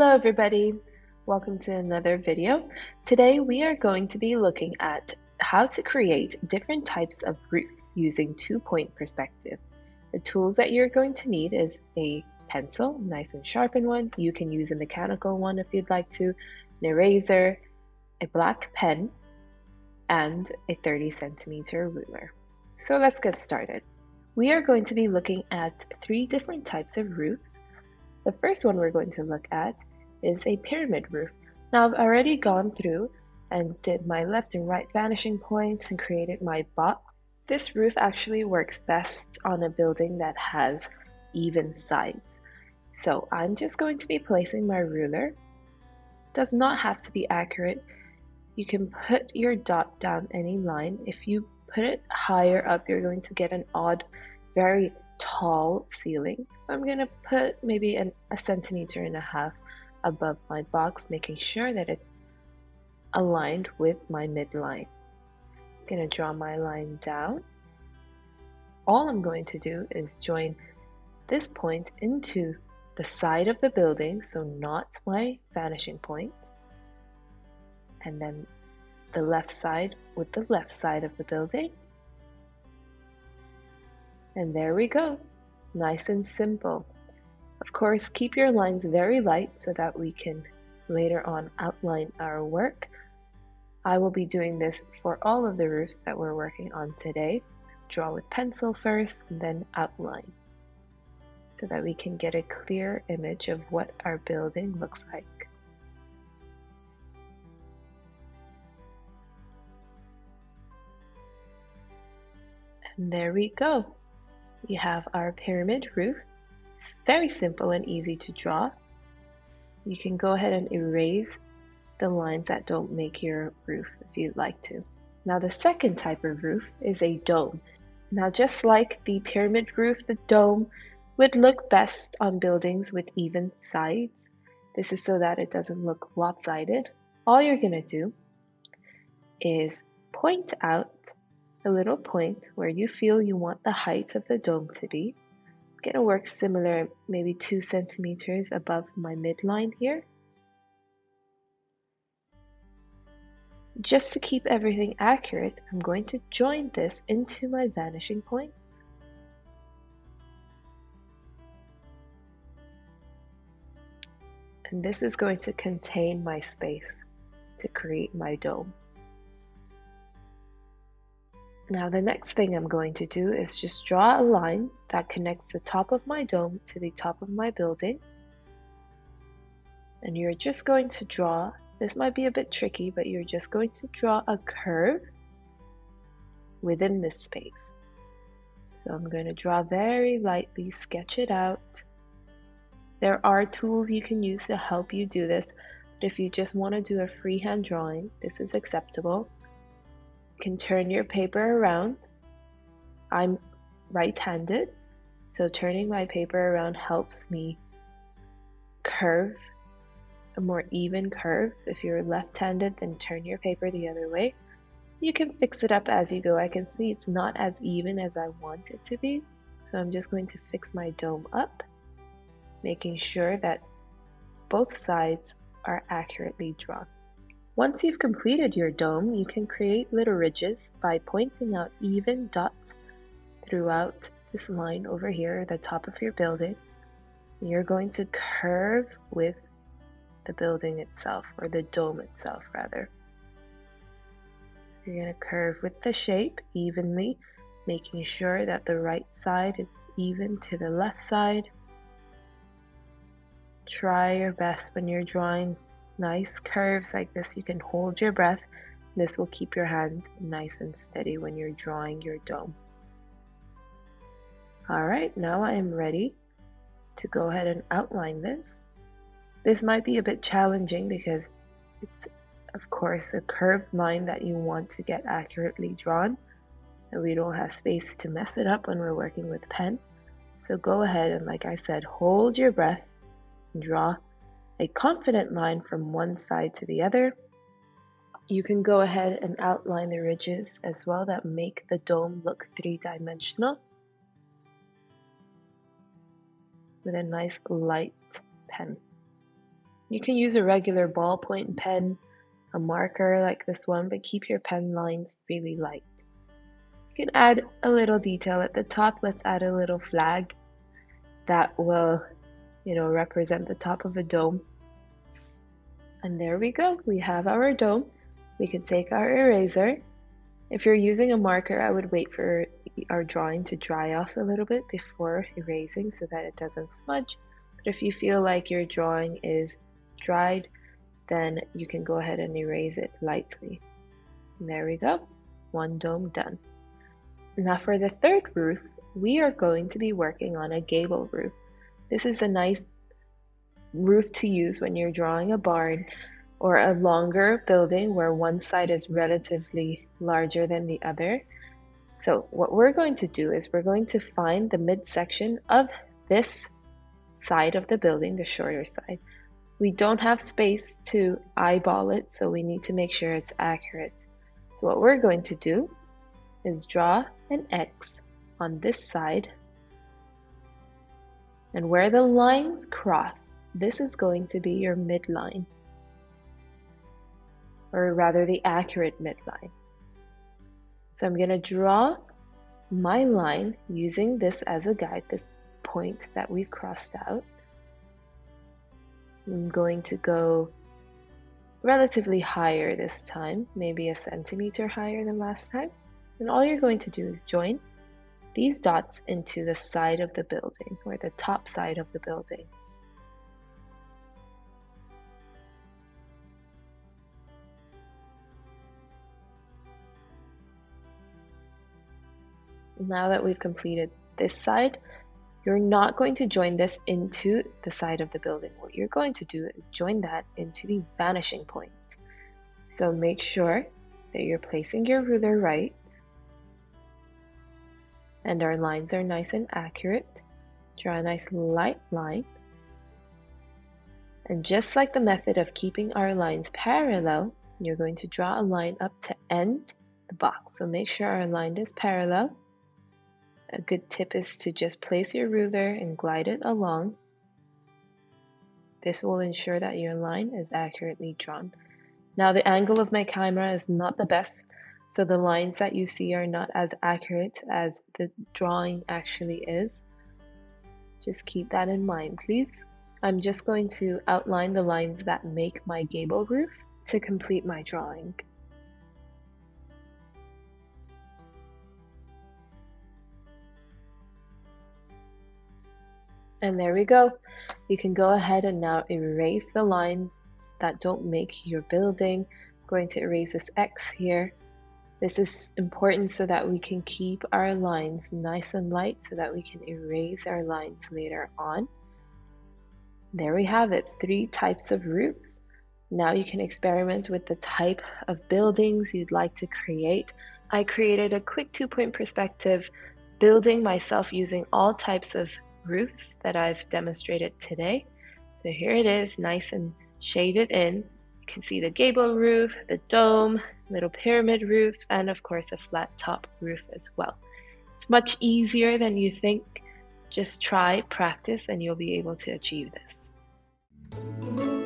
Hello everybody, welcome to another video. Today we are going to be looking at how to create different types of roofs using two-point perspective. The tools that you're going to need is a pencil, nice and sharpened one. You can use a mechanical one if you'd like to, an eraser, a black pen, and a 30-centimeter ruler. So let's get started. We are going to be looking at three different types of roofs. The first one we're going to look at is a pyramid roof. Now I've already gone through and did my left and right vanishing points and created my box. This roof actually works best on a building that has even sides. So I'm just going to be placing my ruler. Does not have to be accurate. You can put your dot down any line. If you put it higher up, you're going to get an odd, very tall ceiling. So I'm going to put maybe a centimeter and a half above my box, making sure that it's aligned with my midline. I'm going to draw my line down. All I'm going to do is join this point into the side of the building, so not my vanishing point, and then the left side with the left side of the building. And there we go, nice and simple. Of course, keep your lines very light so that we can later on outline our work. I will be doing this for all of the roofs that we're working on today. Draw with pencil first and then outline so that we can get a clear image of what our building looks like. And there we go. We have our pyramid roof. Very simple and easy to draw. You can go ahead and erase the lines that don't make your roof if you'd like to. Now the second type of roof is a dome. Now just like the pyramid roof, the dome would look best on buildings with even sides. This is so that it doesn't look lopsided. All you're going to do is point out a little point where you feel you want the height of the dome to be. I'm going to work similar, maybe 2 centimeters above my midline here. Just to keep everything accurate, I'm going to join this into my vanishing point. And this is going to contain my space to create my dome. Now the next thing I'm going to do is just draw a line that connects the top of my dome to the top of my building. And you're just going to draw, this might be a bit tricky, but you're just going to draw a curve within this space. So I'm going to draw very lightly, sketch it out. There are tools you can use to help you do this, but if you just want to do a freehand drawing, this is acceptable. You can turn your paper around. I'm right-handed, so turning my paper around helps me curve a more even curve. If you're left-handed, then turn your paper the other way. You can fix it up as you go. I can see it's not as even as I want it to be, so I'm just going to fix my dome up, making sure that both sides are accurately drawn. Once you've completed your dome, you can create little ridges by pointing out even dots throughout this line over here at the top of your building. You're going to curve with the building itself, or the dome itself rather. So you're going to curve with the shape evenly, making sure that the right side is even to the left side. Try your best when you're drawing nice curves like this. You can hold your breath. This will keep your hand nice and steady when you're drawing your dome. Alright, now I am ready to go ahead and outline this. This might be a bit challenging because it's, of course, a curved line that you want to get accurately drawn, and we don't have space to mess it up when we're working with pen. So go ahead and, like I said, hold your breath and draw a confident line from one side to the other. You can go ahead and outline the ridges as well that make the dome look three-dimensional with a nice light pen. You can use a regular ballpoint pen, a marker like this one, but keep your pen lines really light. You can add a little detail at the top. Let's add a little flag that will, represent the top of a dome. And there we go. We have our dome. We can take our eraser. If you're using a marker, I would wait for our drawing to dry off a little bit before erasing so that it doesn't smudge. But if you feel like your drawing is dried, then you can go ahead and erase it lightly. And there we go. One dome done. Now for the third roof, we are going to be working on a gable roof. This is a nice roof to use when you're drawing a barn or a longer building where one side is relatively larger than the other. So what we're going to do is we're going to find the midsection of this side of the building, the shorter side. We don't have space to eyeball it, so we need to make sure it's accurate. So what we're going to do is draw an X on this side, and where the lines cross, this is going to be your midline, or rather the accurate midline. So I'm going to draw my line using this as a guide, this point that we've crossed out. I'm going to go relatively higher this time, maybe a centimeter higher than last time. And all you're going to do is join these dots into the side of the building, or the top side of the building. Now that we've completed this side, you're not going to join this into the side of the building. What you're going to do is join that into the vanishing point. So make sure that you're placing your ruler right, and our lines are nice and accurate. Draw a nice light line. And just like the method of keeping our lines parallel, you're going to draw a line up to end the box. So make sure our line is parallel. A good tip is to just place your ruler and glide it along. This will ensure that your line is accurately drawn. Now the angle of my camera is not the best, so the lines that you see are not as accurate as the drawing actually is. Just keep that in mind, please. I'm just going to outline the lines that make my gable roof to complete my drawing. And there we go. You can go ahead and now erase the lines that don't make your building. I'm going to erase this X here. This is important so that we can keep our lines nice and light so that we can erase our lines later on. There we have it, 3 types of roofs. Now you can experiment with the type of buildings you'd like to create. I created a quick 2-point perspective building myself using all types of roofs that I've demonstrated today. So here it is, nice and shaded in. You can see the gable roof, the dome, little pyramid roofs, and of course a flat top roof as well. It's much easier than you think. Just try, practice, and you'll be able to achieve this.